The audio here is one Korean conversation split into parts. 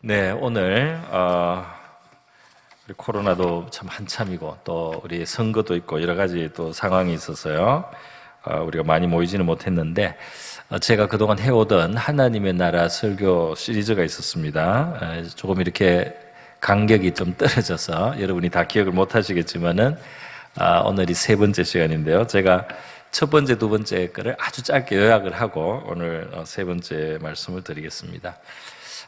네, 오늘 우리 코로나도 참 한참이고 또 우리 선거도 있고 여러 가지 또 상황이 있어서요. 우리가 많이 모이지는 못했는데 제가 그동안 해오던 하나님의 나라 설교 시리즈가 있었습니다. 조금 이렇게 간격이 좀 떨어져서 여러분이 다 기억을 못 하시겠지만은 오늘이 세 번째 시간인데요. 제가 첫 번째, 두 번째 거를 아주 짧게 요약을 하고 오늘 세 번째 말씀을 드리겠습니다.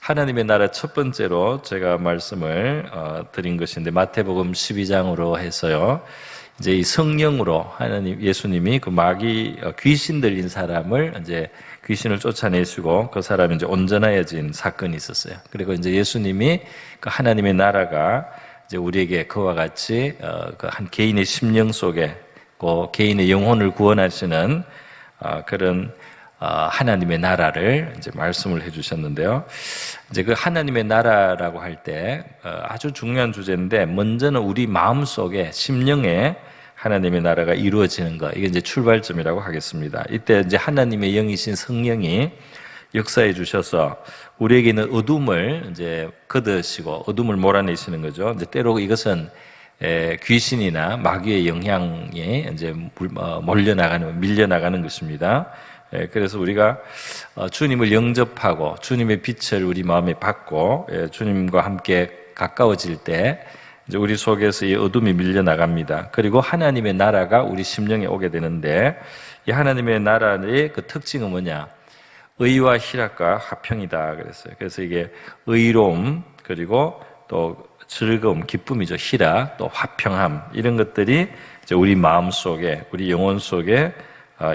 하나님의 나라 첫 번째로 제가 말씀을 드린 것인데 마태복음 12장으로 해서요. 이제 이 성령으로 예수님이 그 마귀 귀신 들린 사람을 이제 귀신을 쫓아내시고 그 사람이 이제 온전해진 사건이 있었어요. 그리고 이제 예수님이 그 하나님의 나라가 이제 우리에게 그와 같이 그 한 개인의 심령 속에 그 개인의 영혼을 구원하시는 그런 하나님의 나라를 이제 말씀을 해주셨는데요. 이제 그 하나님의 나라라고 할 때 아주 중요한 주제인데 먼저는 우리 마음 속에 심령에 하나님의 나라가 이루어지는 것, 이게 이제 출발점이라고 하겠습니다. 이때 이제 하나님의 영이신 성령이 역사해 주셔서 우리에게 있는 어둠을 이제 걷으시고 어둠을 몰아내시는 거죠. 이제 때로 이것은 귀신이나 마귀의 영향이 이제 밀려나가는 것입니다. 그래서 우리가 주님을 영접하고 주님의 빛을 우리 마음에 받고 주님과 함께 가까워질 때 이제 우리 속에서 이 어둠이 밀려나갑니다. 그리고 하나님의 나라가 우리 심령에 오게 되는데 이 하나님의 나라의 그 특징은 뭐냐? 의와 희락과 화평이다 그랬어요. 그래서 이게 의로움 그리고 또 즐거움, 기쁨이죠. 희락, 또 화평함 이런 것들이 이제 우리 마음 속에, 우리 영혼 속에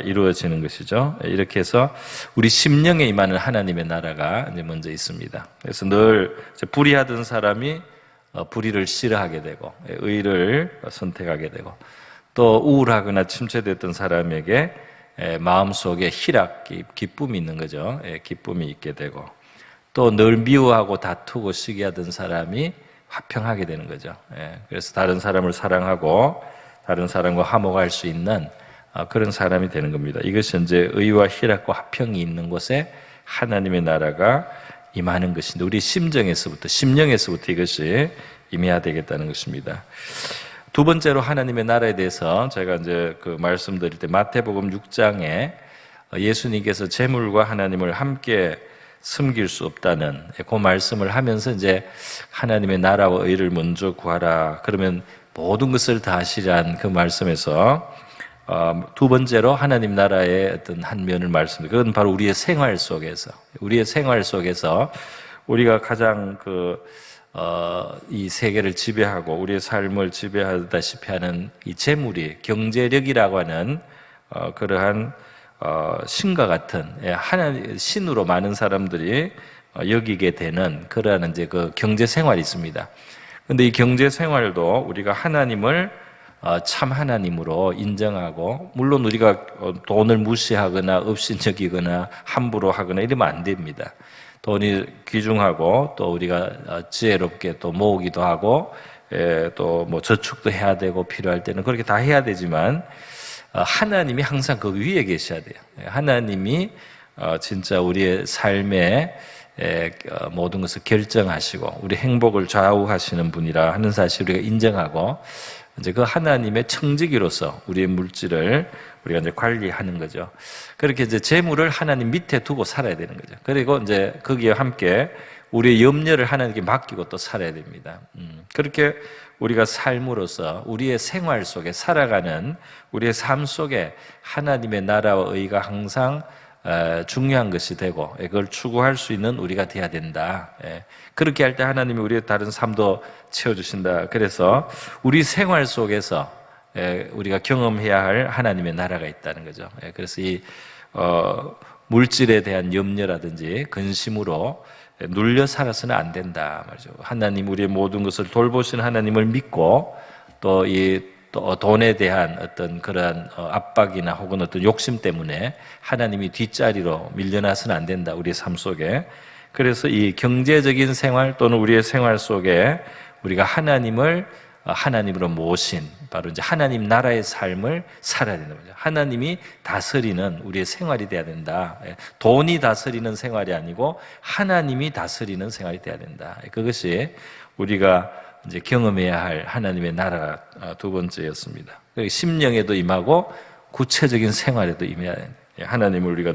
이루어지는 것이죠. 이렇게 해서 우리 심령에 임하는 하나님의 나라가 이제 먼저 있습니다. 그래서 늘 불의하던 사람이 불의를 싫어하게 되고 의를 선택하게 되고 또 우울하거나 침체됐던 사람에게 마음속에 희락, 기쁨이 있는 거죠. 기쁨이 있게 되고 또 늘 미워하고 다투고 시기하던 사람이 화평하게 되는 거죠. 그래서 다른 사람을 사랑하고 다른 사람과 화목할 수 있는 그런 사람이 되는 겁니다. 이것이 이제 의와 희락과 화평이 있는 곳에 하나님의 나라가 임하는 것인데 우리 심령에서부터 이것이 임해야 되겠다는 것입니다. 두 번째로 하나님의 나라에 대해서 제가 이제 그 말씀드릴 때 마태복음 6장에 예수님께서 재물과 하나님을 함께 숨길 수 없다는 그 말씀을 하면서 이제 하나님의 나라와 의를 먼저 구하라. 그러면 모든 것을 다 하시란 그 말씀에서 두 번째로 하나님 나라의 어떤 한 면을 말씀드립니다. 그건 바로 우리의 생활 속에서 우리가 가장 이 세계를 지배하고 우리의 삶을 지배하다시피 하는 이 재물이 경제력이라고 하는 그러한 신과 같은 신으로 많은 사람들이 여기게 되는 그러한 이제 그 경제 생활이 있습니다. 그런데 이 경제 생활도 우리가 하나님을 참 하나님으로 인정하고 물론 우리가 돈을 무시하거나 업신여기거나 함부로 하거나 이러면 안 됩니다. 돈이 귀중하고 또 우리가 지혜롭게 또 모으기도 하고 또 뭐 저축도 해야 되고 필요할 때는 그렇게 다 해야 되지만 하나님이 항상 그 위에 계셔야 돼요. 하나님이 진짜 우리의 삶에 모든 것을 결정하시고 우리 행복을 좌우하시는 분이라 하는 사실을 우리가 인정하고 이제 그 하나님의 청지기로서 우리의 물질을 우리가 이제 관리하는 거죠. 그렇게 이제 재물을 하나님 밑에 두고 살아야 되는 거죠. 그리고 이제 거기에 함께 우리의 염려를 하나님께 맡기고 또 살아야 됩니다. 그렇게 우리가 삶으로서 우리의 생활 속에 살아가는 우리의 삶 속에 하나님의 나라와 의가 항상 중요한 것이 되고 그걸 추구할 수 있는 우리가 돼야 된다. 그렇게 할 때 하나님이 우리의 다른 삶도 채워주신다. 그래서 우리 생활 속에서 우리가 경험해야 할 하나님의 나라가 있다는 거죠. 그래서 이 물질에 대한 염려라든지 근심으로 눌려 살아서는 안 된다 말이죠. 하나님 우리의 모든 것을 돌보시는 하나님을 믿고 또 돈에 대한 어떤 그러한 압박이나 혹은 어떤 욕심 때문에 하나님이 뒷자리로 밀려나서는 안 된다 우리의 삶 속에. 그래서 이 경제적인 생활 또는 우리의 생활 속에 우리가 하나님을 하나님으로 모신 바로 이제 하나님 나라의 삶을 살아야 된다는 거죠. 하나님이 다스리는 우리의 생활이 돼야 된다. 돈이 다스리는 생활이 아니고 하나님이 다스리는 생활이 돼야 된다. 그것이 우리가 이제 경험해야 할 하나님의 나라 두 번째였습니다. 심령에도 임하고 구체적인 생활에도 임해야 된다. 하나님을 우리가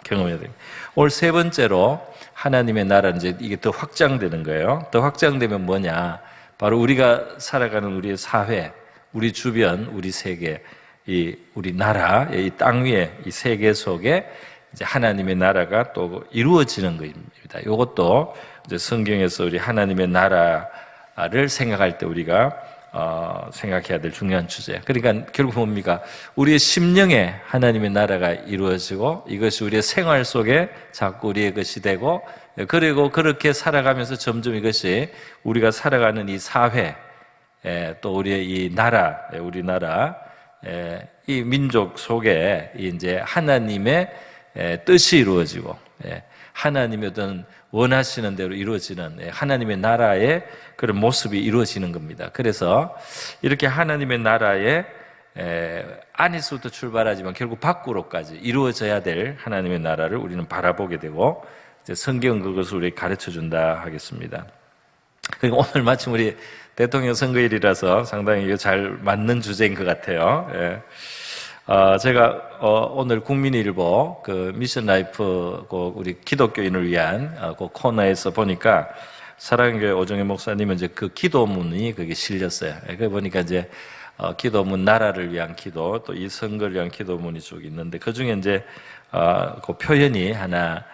경험해야 됩니다. 오늘 세 번째로 하나님의 나라는 이제 이게 더 확장되는 거예요. 더 확장되면 뭐냐? 바로 우리가 살아가는 우리의 사회, 우리 주변, 우리 세계, 우리 나라, 이 땅 위에 이 세계 속에 이제 하나님의 나라가 또 이루어지는 것입니다. 이것도 이제 성경에서 우리 하나님의 나라를 생각할 때 우리가 생각해야 될 중요한 주제. 그러니까 결국 뭡니까? 우리의 심령에 하나님의 나라가 이루어지고 이것이 우리의 생활 속에 자꾸 우리의 것이 되고 그리고 그렇게 살아가면서 점점 이것이 우리가 살아가는 이 사회 또 우리의 이 나라, 우리나라 이 민족 속에 이제 하나님의 뜻이 이루어지고 하나님의 어떤 원하시는 대로 이루어지는 하나님의 나라의 그런 모습이 이루어지는 겁니다. 그래서 이렇게 하나님의 나라의 안에서부터 출발하지만 결국 밖으로까지 이루어져야 될 하나님의 나라를 우리는 바라보게 되고 이제 성경은 그것을 우리에게 가르쳐 준다 하겠습니다. 그리고 오늘 마침 우리 대통령 선거일이라서 상당히 잘 맞는 주제인 것 같아요. 제가 오늘 국민일보 그 미션 라이프 우리 기독교인을 위한 그 코너에서 보니까 사랑교회 오정혜 목사님은 이제 그 기도문이 거기 실렸어요. 그 보니까 이제 기도문 나라를 위한 기도 또 이 선거를 위한 기도문이 쭉 있는데 그 중에 이제 그 표현이 하나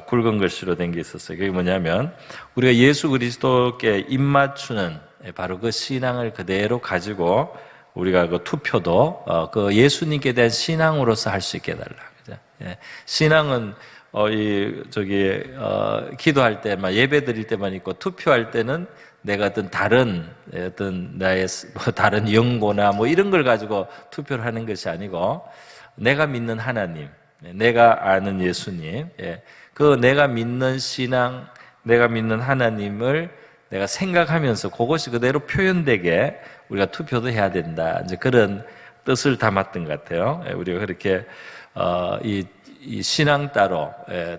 굵은 글씨로 된 게 있었어요. 그게 뭐냐면 우리가 예수 그리스도께 입맞추는 바로 그 신앙을 그대로 가지고 우리가 그 투표도 그 예수님께 대한 신앙으로서 할 수 있게 해달라. 그죠? 신앙은 기도할 때만 예배 드릴 때만 있고 투표할 때는 내가 다른 나의 다른 연고나 이런 걸 가지고 투표를 하는 것이 아니고 내가 믿는 하나님, 내가 아는 예수님, 그 내가 믿는 신앙, 내가 믿는 하나님을 내가 생각하면서 그것이 그대로 표현되게 우리가 투표도 해야 된다. 이제 그런 뜻을 담았던 것 같아요. 우리가 그렇게 이 신앙 따로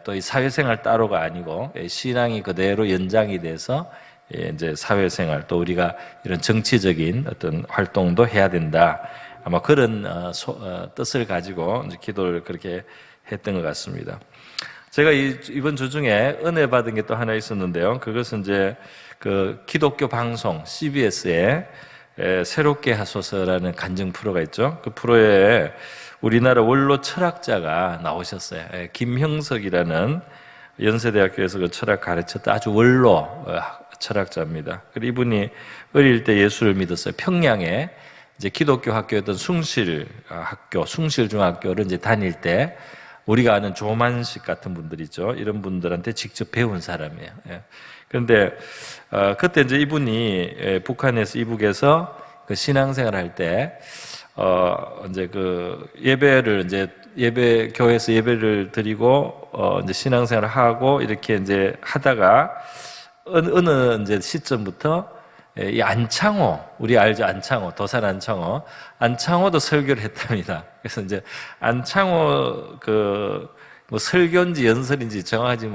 또 이 사회생활 따로가 아니고 신앙이 그대로 연장이 돼서 이제 사회생활 또 우리가 이런 정치적인 어떤 활동도 해야 된다. 아마 그런 뜻을 가지고 이제 기도를 그렇게 했던 것 같습니다. 제가 이번 주 중에 은혜 받은 게 또 하나 있었는데요. 그것은 이제 그 기독교 방송 CBS에 새롭게 하소서라는 간증 프로가 있죠. 그 프로에 우리나라 원로 철학자가 나오셨어요. 김형석이라는 연세대학교에서 그 철학 가르쳤던 아주 원로 철학자입니다. 그리고 이분이 어릴 때 예수를 믿었어요. 평양에 이제 기독교 학교였던 숭실중학교를 이제 다닐 때 우리가 아는 조만식 같은 분들이죠. 이런 분들한테 직접 배운 사람이에요. 그런데 그때 이제 이분이 북한에서 이북에서 그 신앙생활 할 때 이제 그 교회에서 예배를 드리고 이제 신앙생활을 하고 이렇게 이제 하다가 어느 이제 시점부터 이 안창호, 우리 알죠? 안창호, 도산 안창호도 설교를 했답니다. 그래서 이제 안창호 설교인지 연설인지 정확하지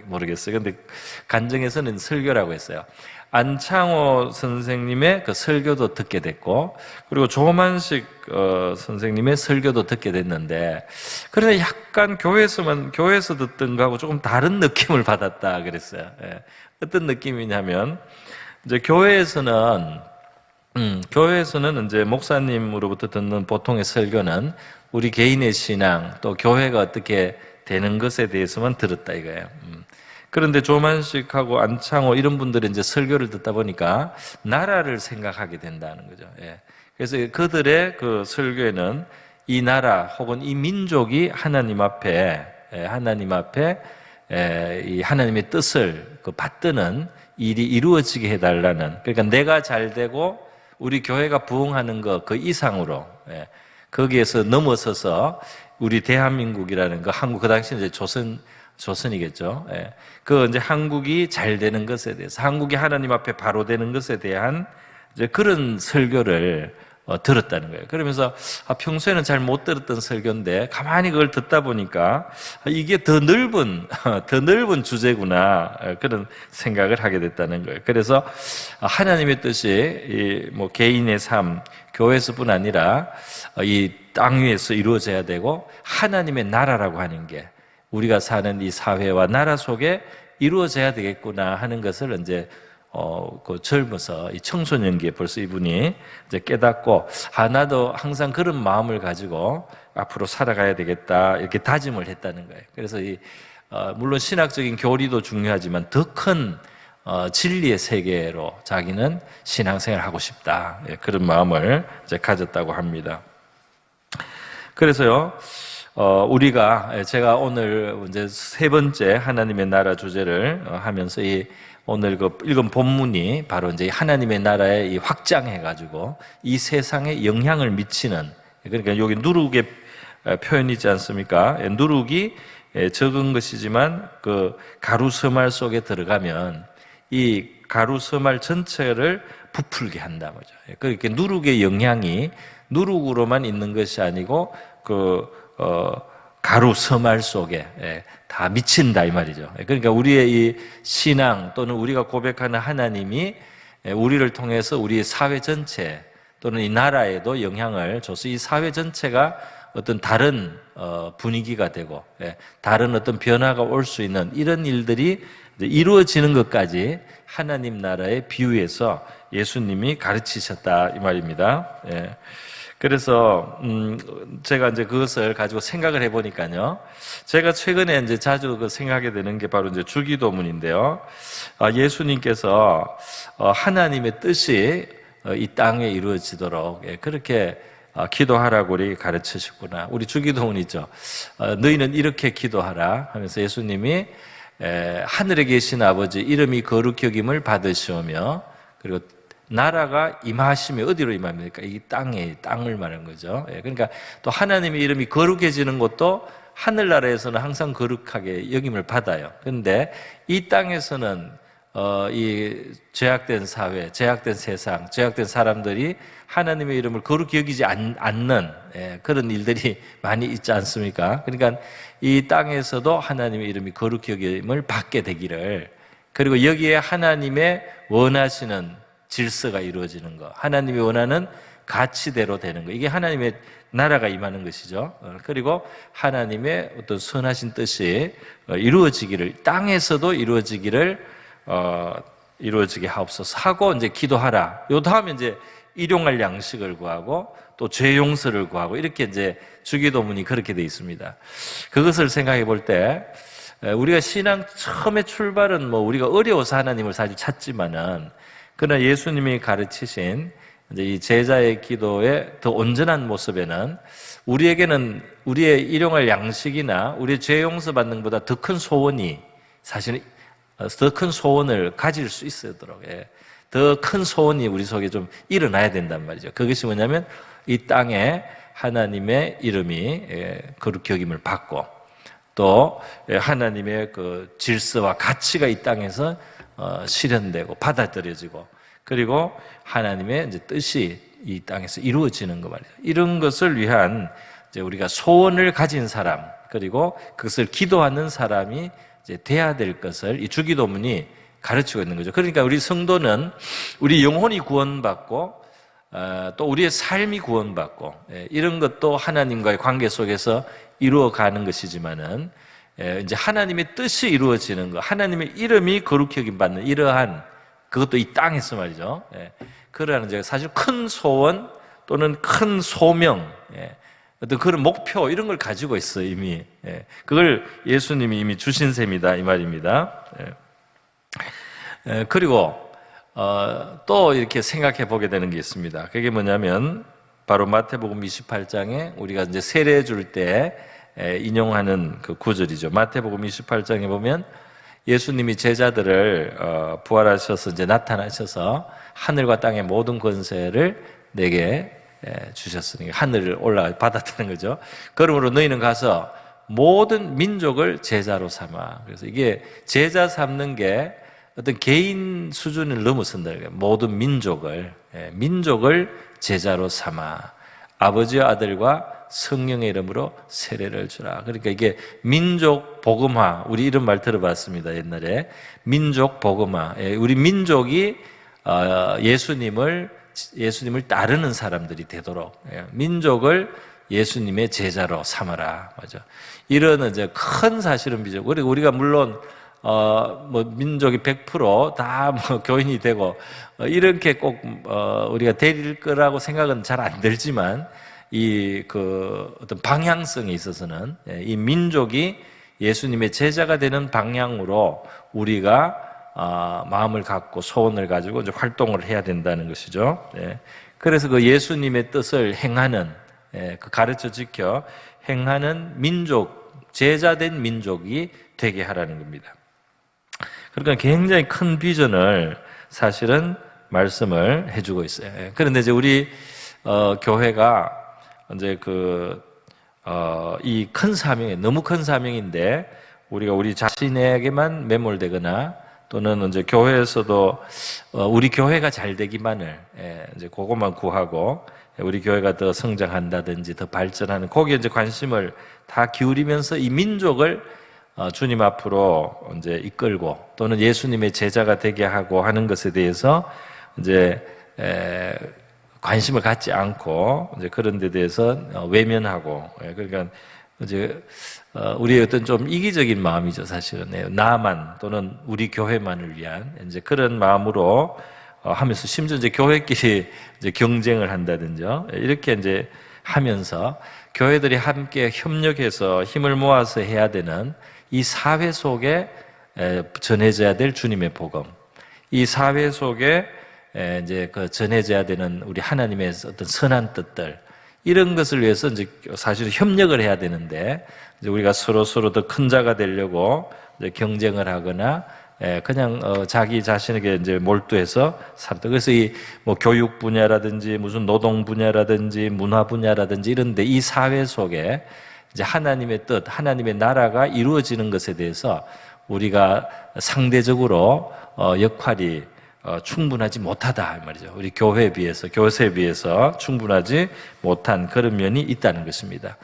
모르겠어요. 근데 간증에서는 설교라고 했어요. 안창호 선생님의 그 설교도 듣게 됐고, 그리고 조만식 선생님의 설교도 듣게 됐는데, 그런데 약간 교회에서 듣던 거하고 조금 다른 느낌을 받았다 그랬어요. 어떤 느낌이냐면, 이제 교회에서는 이제 목사님으로부터 듣는 보통의 설교는 우리 개인의 신앙 또 교회가 어떻게 되는 것에 대해서만 들었다 이거예요. 그런데 조만식하고 안창호 이런 분들이 이제 설교를 듣다 보니까 나라를 생각하게 된다는 거죠. 그래서 그들의 그 설교에는 이 나라 혹은 이 민족이 하나님 앞에 이 하나님의 뜻을 받드는 일이 이루어지게 해달라는, 그러니까 내가 잘 되고 우리 교회가 부흥하는 것 그 이상으로 거기에서 넘어서서 우리 대한민국이라는 거, 한국 그 당시에 이제 조선이겠죠. 그 이제 한국이 잘 되는 것에 대해서, 한국이 하나님 앞에 바로 되는 것에 대한 이제 그런 설교를 들었다는 거예요. 그러면서 평소에는 잘 못 들었던 설교인데 가만히 그걸 듣다 보니까 이게 더 넓은 주제구나, 그런 생각을 하게 됐다는 거예요. 그래서 하나님의 뜻이 뭐 개인의 삶, 교회에서뿐 아니라 이 땅 위에서 이루어져야 되고 하나님의 나라라고 하는 게 우리가 사는 이 사회와 나라 속에 이루어져야 되겠구나 하는 것을 이제 그 젊어서 이 청소년기에 벌써 이분이 이제 깨닫고, 나도 항상 그런 마음을 가지고 앞으로 살아가야 되겠다, 이렇게 다짐을 했다는 거예요. 그래서 물론 신학적인 교리도 중요하지만 더 큰 진리의 세계로 자기는 신앙생활을 하고 싶다, 그런 마음을 이제 가졌다고 합니다. 그래서요, 제가 오늘 이제 세 번째 하나님의 나라 주제를 하면서 오늘 읽은 본문이 바로 이제 하나님의 나라에 확장해가지고 이 세상에 영향을 미치는, 그러니까 여기 누룩의 표현이지 않습니까? 누룩이 적은 것이지만 그 가루 서말 속에 들어가면 이 가루 서말 전체를 부풀게 한다 말이죠. 그러니까 누룩의 영향이 누룩으로만 있는 것이 아니고 가루 서말 속에 다 미친다 이 말이죠. 그러니까 우리의 이 신앙 또는 우리가 고백하는 하나님이 우리를 통해서 우리의 사회 전체 또는 이 나라에도 영향을 줘서 이 사회 전체가 어떤 다른 분위기가 되고 다른 어떤 변화가 올 수 있는 이런 일들이 이루어지는 것까지 하나님 나라에 비유해서 예수님이 가르치셨다 이 말입니다. 그래서 제가 이제 그것을 가지고 생각을 해보니까요, 제가 최근에 이제 자주 생각하게 되는 게 바로 이제 주기도문인데요. 예수님께서 하나님의 뜻이 이 땅에 이루어지도록 그렇게 기도하라고 우리 가르치셨구나. 우리 주기도문 있죠. 너희는 이렇게 기도하라 하면서 예수님이 하늘에 계신 아버지 이름이 거룩히 여김을 받으시오며, 그리고 나라가 임하시며, 어디로 임합니까? 이 땅을 말하는 거죠. 그러니까 또 하나님의 이름이 거룩해지는 것도 하늘나라에서는 항상 거룩하게 여김을 받아요. 그런데 이 땅에서는 이 죄악된 사회, 죄악된 세상, 죄악된 사람들이 하나님의 이름을 거룩히 여기지 않는 그런 일들이 많이 있지 않습니까? 그러니까 이 땅에서도 하나님의 이름이 거룩히 여김을 받게 되기를, 그리고 여기에 하나님의 원하시는 질서가 이루어지는 것, 하나님이 원하는 가치대로 되는 것, 이게 하나님의 나라가 임하는 것이죠. 그리고 하나님의 어떤 선하신 뜻이 이루어지기를, 땅에서도 이루어지게 하옵소서 하고 이제 기도하라. 요 다음에 이제 일용할 양식을 구하고 또 죄 용서를 구하고, 이렇게 이제 주기도문이 그렇게 돼 있습니다. 그것을 생각해 볼 때 우리가 신앙 처음에 출발은 우리가 어려워서 하나님을 사실 찾지만은, 그러나 예수님이 가르치신 이제 이 제자의 기도의 더 온전한 모습에는 우리에게는 우리의 일용할 양식이나 우리의 죄 용서 받는 것보다 더 큰 소원이, 사실은 더 큰 소원을 가질 수 있도록 더 큰 소원이 우리 속에 좀 일어나야 된단 말이죠. 그것이 뭐냐면 이 땅에 하나님의 이름이 거룩히 여김을 받고, 또 하나님의 그 질서와 가치가 이 땅에서 실현되고 받아들여지고, 그리고 하나님의 이제 뜻이 이 땅에서 이루어지는 거 말이에요. 이런 것을 위한 이제 우리가 소원을 가진 사람, 그리고 그것을 기도하는 사람이 이제 돼야 될 것을 이 주기도문이 가르치고 있는 거죠. 그러니까 우리 성도는 우리 영혼이 구원받고 또 우리의 삶이 구원받고 이런 것도 하나님과의 관계 속에서 이루어가는 것이지만은, 이제 하나님의 뜻이 이루어지는 것, 하나님의 이름이 거룩히 여김 받는 이러한, 그것도 이 땅에서 말이죠. 그러한 이제 사실 큰 소원 또는 큰 소명, 어떤 그런 목표, 이런 걸 가지고 있어요, 이미. 그걸 예수님이 이미 주신 셈이다 이 말입니다. 그리고 또 이렇게 생각해 보게 되는 게 있습니다. 그게 뭐냐면 바로 마태복음 28장에 우리가 이제 세례 줄 때 인용하는 그 구절이죠. 마태복음 28장에 보면 예수님이 제자들을 부활하셔서 이제 나타나셔서 하늘과 땅의 모든 권세를 내게 주셨으니 하늘을 올라가 받았다는 거죠. 그러므로 너희는 가서 모든 민족을 제자로 삼아. 그래서 이게 제자 삼는 게 어떤 개인 수준을 넘어선다. 모든 민족을 민족을 제자로 삼아 아버지와 아들과 성령의 이름으로 세례를 주라. 그러니까 이게 민족 복음화, 우리 이런 말 들어봤습니다. 옛날에 민족 복음화. 우리 민족이 예수님을 따르는 사람들이 되도록 민족을 예수님의 제자로 삼아라. 맞아. 이런 이제 큰 사실은 비죠. 그리고 우리가 물론 뭐 민족이 100% 다 뭐 교인이 되고 이렇게 꼭 우리가 될 거라고 생각은 잘 안 들지만 이 그 어떤 방향성에 있어서는 이 민족이 예수님의 제자가 되는 방향으로 우리가 마음을 갖고 소원을 가지고 이제 활동을 해야 된다는 것이죠. 그래서 그 예수님의 뜻을 행하는 그 가르쳐 지켜 행하는 민족, 제자된 민족이 되게 하라는 겁니다. 그러니까 굉장히 큰 비전을 사실은 말씀을 해주고 있어요. 그런데 이제 우리 교회가 이제 이 큰 사명이 너무 큰 사명인데 우리가 우리 자신에게만 매몰되거나 또는 이제 교회에서도 우리 교회가 잘 되기만을 이제 그것만 구하고 우리 교회가 더 성장한다든지 더 발전하는 거기에 이제 관심을 다 기울이면서 이 민족을 주님 앞으로 이제 이끌고 또는 예수님의 제자가 되게 하고 하는 것에 대해서 이제 관심을 갖지 않고 이제 그런 데 대해서 외면하고 그러니까 이제 우리의 어떤 좀 이기적인 마음이죠, 사실은. 나만 또는 우리 교회만을 위한 이제 그런 마음으로 하면서 심지어 이제 교회끼리 이제 경쟁을 한다든지 이렇게 이제 하면서 교회들이 함께 협력해서 힘을 모아서 해야 되는 이 사회 속에 전해져야 될 주님의 복음, 이 사회 속에 이제 그 전해져야 되는 우리 하나님의 어떤 선한 뜻들 이런 것을 위해서 이제 사실 협력을 해야 되는데 이제 우리가 서로 더 큰 자가 되려고 이제 경쟁을 하거나 그냥 자기 자신에게 이제 몰두해서 살다. 그래서 이 뭐 교육 분야라든지 무슨 노동 분야라든지 문화 분야라든지 이런데 이 사회 속에 이제 하나님의 뜻, 하나님의 나라가 이루어지는 것에 대해서 우리가 상대적으로 역할이 충분하지 못하다 말이죠. 우리 교회에 비해서, 교세에 비해서 충분하지 못한 그런 면이 있다는 것입니다.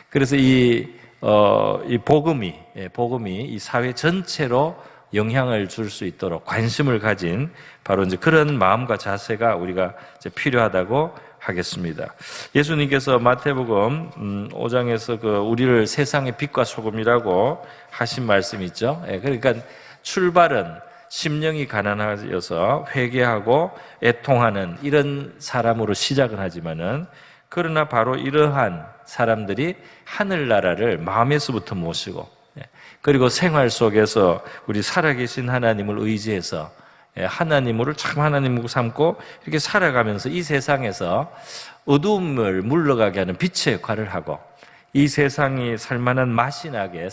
그래서 이 복음이 이 사회 전체로 영향을 줄 수 있도록 관심을 가진 바로 이제 그런 마음과 자세가 우리가 이제 필요하다고 하겠습니다. 예수님께서 마태복음 5장에서 우리를 세상의 빛과 소금이라고 하신 말씀이 있죠. 그러니까 출발은 심령이 가난하여서 회개하고 애통하는 이런 사람으로 시작은 하지만은 그러나 바로 이러한 사람들이 하늘나라를 마음에서부터 모시고 그리고 생활 속에서 우리 살아계신 하나님을 의지해서 하나님을 참 하나님으로 삼고 이렇게 살아가면서 이 세상에서 어두움을 물러가게 하는 빛의 역할을 하고 이 세상이 살만한 맛이 나게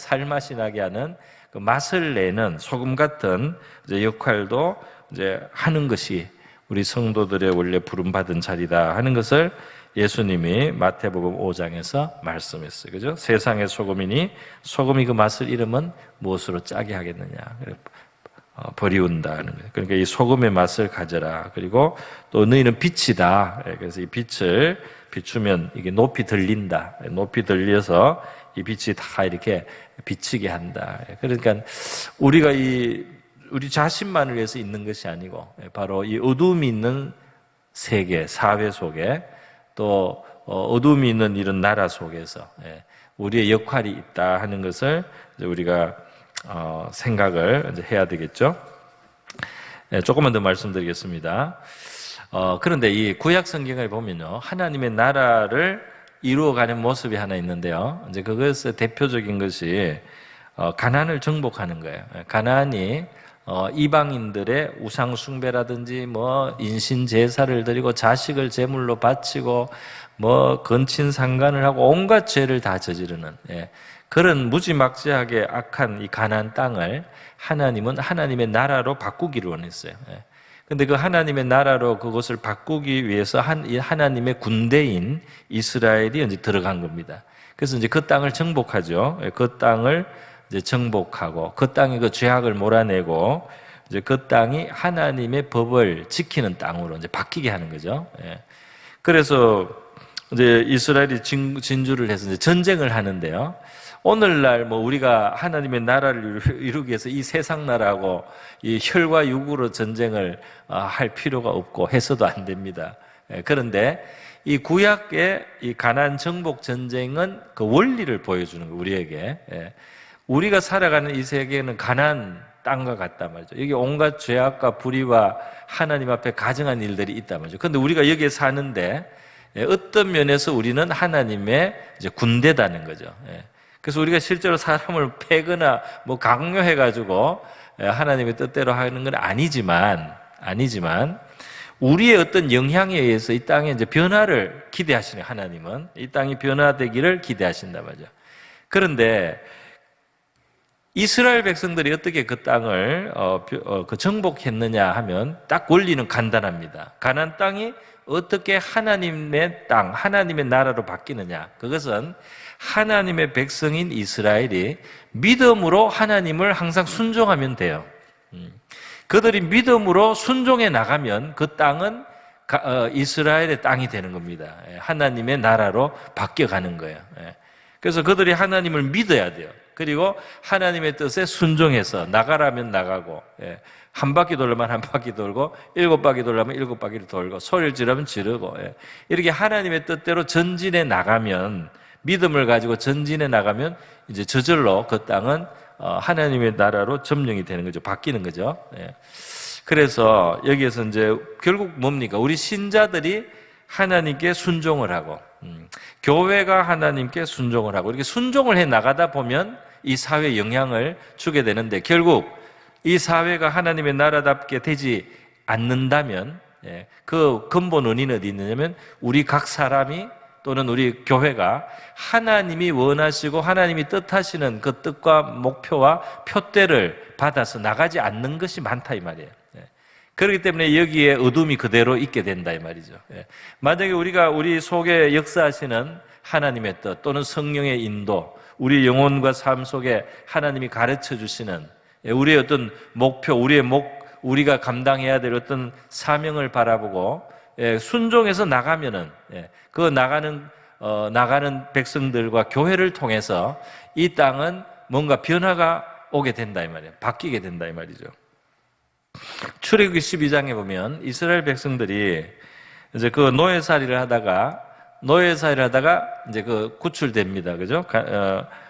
하는 그 맛을 내는 소금 같은 이제 역할도 이제 하는 것이 우리 성도들의 원래 부름받은 자리다 하는 것을 예수님이 마태복음 5장에서 말씀했어요. 그죠? 세상의 소금이니 소금이 그 맛을 잃으면 무엇으로 짜게 하겠느냐. 버리운다. 그러니까 이 소금의 맛을 가져라. 그리고 또 너희는 빛이다. 그래서 이 빛을 비추면 이게 높이 들린다. 높이 들려서 이 빛이 다 이렇게 비치게 한다. 그러니까 우리가 우리 자신만을 위해서 있는 것이 아니고 바로 이 어둠이 있는 세계, 사회 속에 또 어둠이 있는 이런 나라 속에서 우리의 역할이 있다 하는 것을 우리가 생각을 이제 해야 되겠죠. 조금만 더 말씀드리겠습니다. 그런데 이 구약 성경을 보면요, 하나님의 나라를 이루어가는 모습이 하나 있는데요. 이제 그것의 대표적인 것이 가나안을 정복하는 거예요. 가나안이 이방인들의 우상 숭배라든지 뭐 인신 제사를 드리고 자식을 제물로 바치고 뭐 건친 상간을 하고 온갖 죄를 다 저지르는 그런 무지막지하게 악한 이 가나안 땅을 하나님은 하나님의 나라로 바꾸기를 원했어요. 근데 그 하나님의 나라로 그것을 바꾸기 위해서 이 하나님의 군대인 이스라엘이 이제 들어간 겁니다. 그래서 이제 그 땅을 정복하죠. 그 땅을 이제 정복하고 그 땅의 그 죄악을 몰아내고 이제 그 땅이 하나님의 법을 지키는 땅으로 이제 바뀌게 하는 거죠. 그래서 이제 이스라엘이 진주를 해서 이제 전쟁을 하는데요. 오늘날 뭐 우리가 하나님의 나라를 이루기 위해서 이 세상 나라하고 이 혈과 육으로 전쟁을 할 필요가 없고 해서도 안 됩니다. 그런데 이 구약의 이 가나안 정복 전쟁은 그 원리를 보여주는 거예요, 우리에게. 우리가 살아가는 이 세계는 가나안 땅과 같단 말이죠. 여기 온갖 죄악과 불의와 하나님 앞에 가증한 일들이 있단 말이죠. 그런데 우리가 여기에 사는데 어떤 면에서 우리는 하나님의 이제 군대다는 거죠. 그래서 우리가 실제로 사람을 패거나 뭐 강요해가지고 하나님의 뜻대로 하는 건 아니지만 우리의 어떤 영향에 의해서 이 땅에 이제 변화를 기대하시는 하나님은 이 땅이 변화되기를 기대하신단 말이죠. 그런데 이스라엘 백성들이 어떻게 그 땅을 정복했느냐 하면 딱 원리는 간단합니다. 가나안 땅이 어떻게 하나님의 땅, 하나님의 나라로 바뀌느냐? 그것은 하나님의 백성인 이스라엘이 믿음으로 하나님을 항상 순종하면 돼요. 그들이 믿음으로 순종해 나가면 그 땅은 이스라엘의 땅이 되는 겁니다. 하나님의 나라로 바뀌어가는 거예요. 그래서 그들이 하나님을 믿어야 돼요. 그리고 하나님의 뜻에 순종해서 나가라면 나가고, 한 바퀴 돌려면 한 바퀴 돌고, 7바퀴 돌려면 7바퀴를 돌고, 소리를 지르면 지르고, 이렇게 하나님의 뜻대로 전진해 나가면, 믿음을 가지고 전진해 나가면 이제 저절로 그 땅은 하나님의 나라로 점령이 되는 거죠. 바뀌는 거죠. 그래서 여기에서 이제 결국 뭡니까? 우리 신자들이 하나님께 순종을 하고, 교회가 하나님께 순종을 하고, 이렇게 순종을 해 나가다 보면 이 사회에 영향을 주게 되는데, 결국 이 사회가 하나님의 나라답게 되지 않는다면, 그 근본 원인은 어디 있느냐면, 우리 각 사람이 또는 우리 교회가 하나님이 원하시고 하나님이 뜻하시는 그 뜻과 목표와 표대를 받아서 나가지 않는 것이 많다 이 말이에요. 그렇기 때문에 여기에 어둠이 그대로 있게 된다 이 말이죠. 만약에 우리가 우리 속에 역사하시는 하나님의 뜻 또는 성령의 인도, 우리 영혼과 삶 속에 하나님이 가르쳐 주시는 우리의 어떤 목표, 우리가 감당해야 될 어떤 사명을 바라보고 순종해서 나가면은 그 나가는 백성들과 교회를 통해서 이 땅은 뭔가 변화가 오게 된다 이 말이에요. 바뀌게 된다 이 말이죠. 출애굽기 12장에 보면 이스라엘 백성들이 이제 그 노예살이를 하다가 이제 그 구출됩니다. 그죠?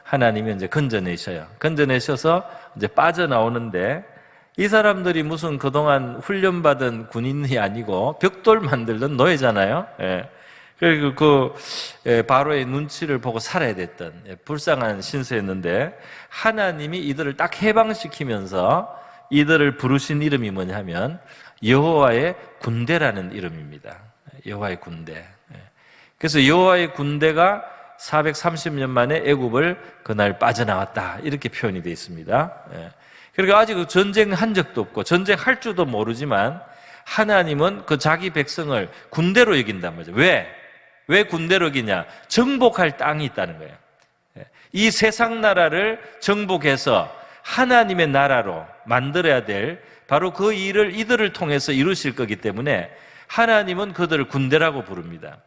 하나님이 이제 건져내셔서 이제 빠져나오는데 이 사람들이 무슨 그동안 훈련받은 군인이 아니고 벽돌 만들던 노예잖아요. 그리고 바로의 눈치를 보고 살아야 됐던 불쌍한 신세였는데 하나님이 이들을 딱 해방시키면서 이들을 부르신 이름이 뭐냐면 여호와의 군대라는 이름입니다. 여호와의 군대. 그래서 여호와의 군대가 430년 만에 애굽을 그날 빠져나왔다 이렇게 표현이 되어 있습니다. 그러니까 아직 전쟁한 적도 없고 전쟁할 줄도 모르지만 하나님은 그 자기 백성을 군대로 여긴단 말이죠. 왜 군대로 여기냐? 정복할 땅이 있다는 거예요. 이 세상 나라를 정복해서 하나님의 나라로 만들어야 될 바로 그 일을 이들을 통해서 이루실 거기 때문에 하나님은 그들을 군대라고 부릅니다.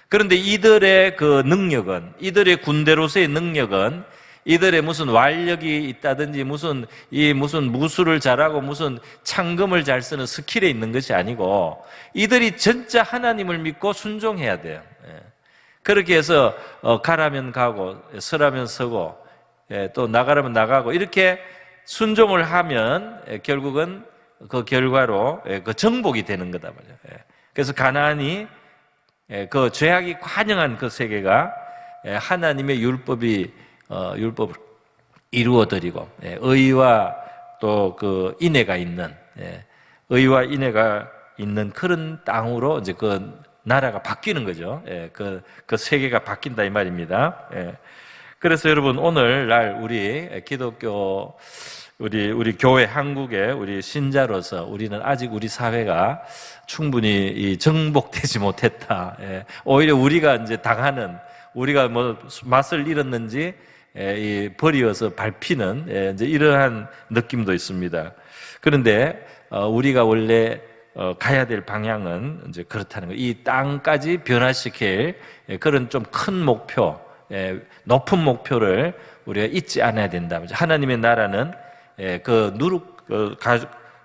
그런데 이들의 그 능력은, 이들의 군대로서의 능력은 이들의 무슨 완력이 있다든지 무슨 무술을 잘하고 무슨 창금을 잘 쓰는 스킬에 있는 것이 아니고 이들이 진짜 하나님을 믿고 순종해야 돼요. 그렇게 해서 가라면 가고 서라면 서고 또 나가라면 나가고 이렇게 순종을 하면 결국은 그 결과로 그 정복이 되는 거다 말이에요. 그래서 가나안이 그 죄악이 관영한 그 세계가 하나님의 율법을 이루어드리고 의와 또 그 인애가 있는 의와 인애가 있는 그런 땅으로 이제 그 나라가 바뀌는 거죠. 그 세계가 바뀐다 이 말입니다. 그래서 여러분 오늘날 우리 기독교 우리 교회 한국의 우리 신자로서 우리는 아직 우리 사회가 충분히 정복되지 못했다. 오히려 우리가 이제 당하는 우리가 뭐 맛을 잃었는지 버리어서 밟히는 이제 이러한 느낌도 있습니다. 그런데 우리가 원래 가야 될 방향은 이제 그렇다는 거예요. 이 땅까지 변화시킬 그런 좀 큰 목표, 높은 목표를 우리가 잊지 않아야 된다. 하나님의 나라는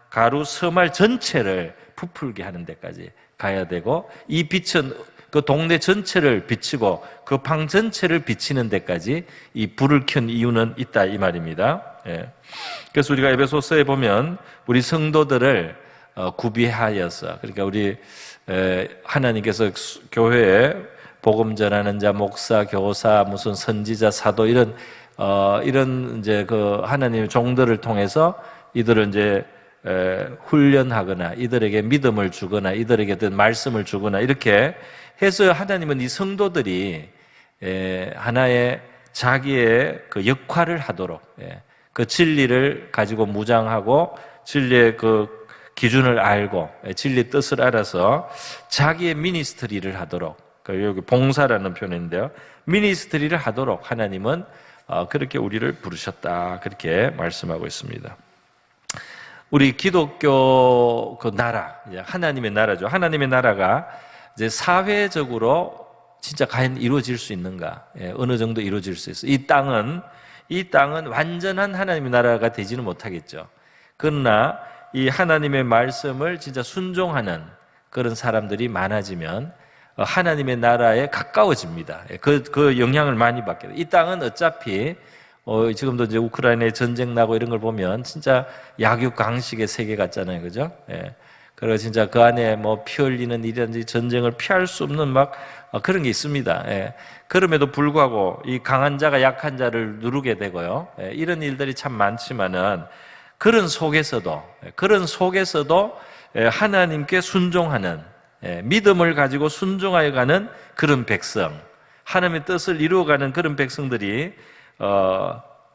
가루 서말 전체를 부풀게 하는 데까지 가야 되고, 이 빛은 그 동네 전체를 비치고 그 방 전체를 비치는 데까지 이 불을 켠 이유는 있다, 이 말입니다. 그래서 우리가 에베소서에 보면 우리 성도들을 구비하여서, 그러니까 우리 하나님께서 교회에 복음 전하는 자, 목사, 교사, 무슨 선지자, 사도 이런 이제 그 하나님의 종들을 통해서 이들을 이제 훈련하거나 이들에게 믿음을 주거나 이들에게 어떤 말씀을 주거나 이렇게 해서 하나님은 이 성도들이 하나의 자기의 그 역할을 하도록, 그 진리를 가지고 무장하고 진리의 그 기준을 알고 진리의 뜻을 알아서 자기의 미니스트리를 하도록, 여기 봉사라는 표현인데요, 미니스트리를 하도록 하나님은 그렇게 우리를 부르셨다, 그렇게 말씀하고 있습니다. 우리 기독교 그 나라, 하나님의 나라죠. 하나님의 나라가 이제 사회적으로 진짜 과연 이루어질 수 있는가? 어느 정도 이루어질 수 있어. 이 땅은 완전한 하나님의 나라가 되지는 못하겠죠. 그러나 이 하나님의 말씀을 진짜 순종하는 그런 사람들이 많아지면 하나님의 나라에 가까워집니다. 그 영향을 많이 받게 돼요. 이 땅은 어차피 지금도 이제 우크라이나에 전쟁 나고 이런 걸 보면 진짜 약육강식의 세계 같잖아요, 그죠? 그리고 진짜 그 안에 뭐 피 흘리는 일이라든지 전쟁을 피할 수 없는 막 그런 게 있습니다. 그럼에도 불구하고 이 강한 자가 약한 자를 누르게 되고요. 이런 일들이 참 많지만은 그런 속에서도 하나님께 순종하는, 믿음을 가지고 순종하여 가는 그런 백성, 하나님의 뜻을 이루어가는 그런 백성들이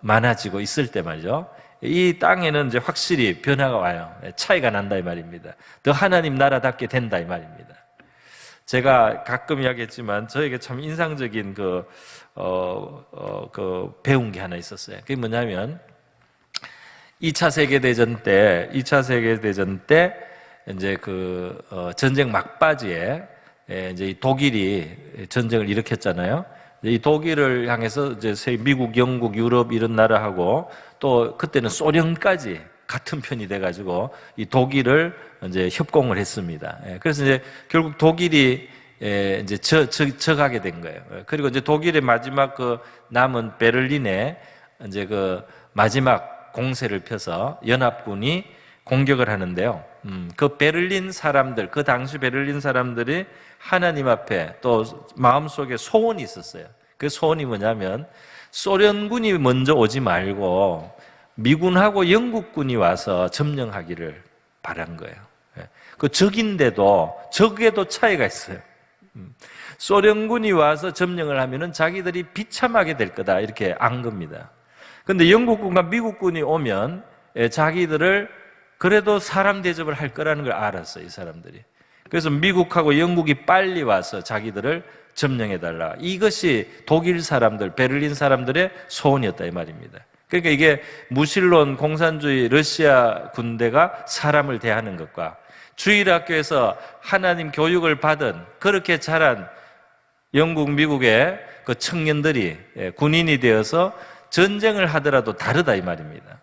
많아지고 있을 때 말이죠. 이 땅에는 이제 확실히 변화가 와요. 차이가 난다 이 말입니다. 더 하나님 나라답게 된다 이 말입니다. 제가 가끔 이야기했지만 저에게 참 인상적인 그 배운 게 하나 있었어요. 그게 뭐냐면 2차 세계대전 때 이제 전쟁 막바지에 이제 독일이 전쟁을 일으켰잖아요. 이 독일을 향해서 이제 미국, 영국, 유럽 이런 나라하고 또 그때는 소련까지 같은 편이 돼가지고 이 독일을 이제 협공을 했습니다. 그래서 이제 결국 독일이 이제 져가게 된 거예요. 그리고 이제 독일의 마지막 그 남은 베를린에 이제 그 마지막 공세를 펴서 연합군이 공격을 하는데요. 그 베를린 사람들, 그 당시 베를린 사람들이 하나님 앞에 또 마음속에 소원이 있었어요. 그 소원이 뭐냐면 소련군이 먼저 오지 말고 미군하고 영국군이 와서 점령하기를 바란 거예요. 그 적인데도 적에도 차이가 있어요. 소련군이 와서 점령을 하면은 자기들이 비참하게 될 거다 이렇게 안 겁니다. 근데 영국군과 미국군이 오면 자기들을 그래도 사람 대접을 할 거라는 걸 알았어요, 이 사람들이. 그래서 미국하고 영국이 빨리 와서 자기들을 점령해달라. 이것이 독일 사람들, 베를린 사람들의 소원이었다 이 말입니다. 그러니까 이게 무신론 공산주의 러시아 군대가 사람을 대하는 것과 주일학교에서 하나님 교육을 받은 그렇게 자란 영국, 미국의 그 청년들이 군인이 되어서 전쟁을 하더라도 다르다 이 말입니다.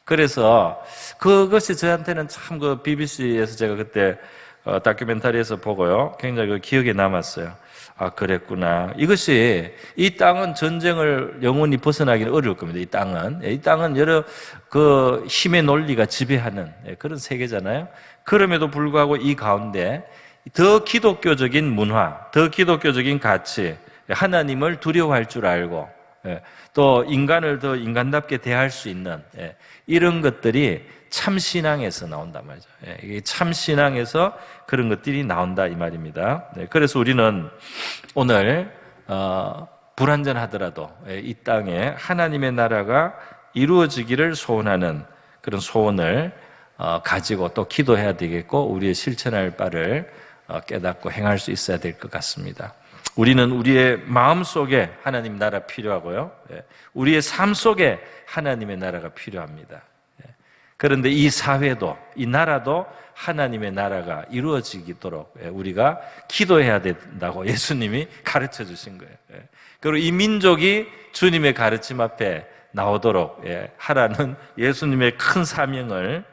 그래서 그것이 저한테는 참 그 BBC에서 제가 그때 다큐멘터리에서 보고요, 굉장히 기억에 남았어요. 아, 그랬구나. 이것이, 이 땅은 전쟁을 영원히 벗어나기는 어려울 겁니다. 이 땅은 여러 그 힘의 논리가 지배하는 그런 세계잖아요. 그럼에도 불구하고 이 가운데 더 기독교적인 문화, 더 기독교적인 가치, 하나님을 두려워할 줄 알고 또 인간을 더 인간답게 대할 수 있는 이런 것들이 참신앙에서 나온단 말이죠. 이게 참신앙에서 그런 것들이 나온다 이 말입니다. 그래서 우리는 오늘 불완전하더라도 이 땅에 하나님의 나라가 이루어지기를 소원하는 그런 소원을 가지고 또 기도해야 되겠고, 우리의 실천할 바를 깨닫고 행할 수 있어야 될 것 같습니다. 우리는 우리의 마음 속에 하나님 나라 필요하고요, 우리의 삶 속에 하나님의 나라가 필요합니다. 그런데 이 사회도, 이 나라도 하나님의 나라가 이루어지도록 우리가 기도해야 된다고 예수님이 가르쳐 주신 거예요. 그리고 이 민족이 주님의 가르침 앞에 나오도록 하라는 예수님의 큰 사명을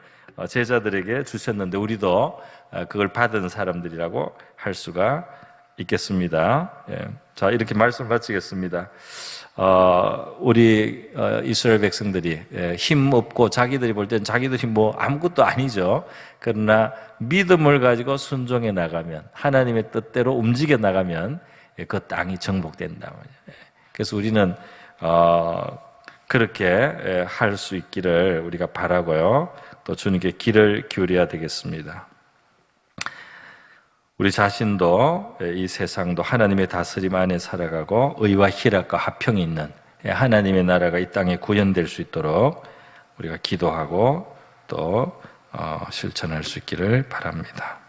제자들에게 주셨는데 우리도 그걸 받은 사람들이라고 할 수가 있겠습니다. 자, 이렇게 말씀 마치겠습니다. 우리 이스라엘 백성들이 힘 없고 자기들이 볼 땐 자기들이 뭐 아무것도 아니죠. 그러나 믿음을 가지고 순종해 나가면, 하나님의 뜻대로 움직여 나가면 그 땅이 정복된다. 그래서 우리는 그렇게 할 수 있기를 우리가 바라고요. 또 주님께 귀를 기울여야 되겠습니다. 우리 자신도 이 세상도 하나님의 다스림 안에 살아가고 의와 희락과 화평이 있는 하나님의 나라가 이 땅에 구현될 수 있도록 우리가 기도하고 또 실천할 수 있기를 바랍니다.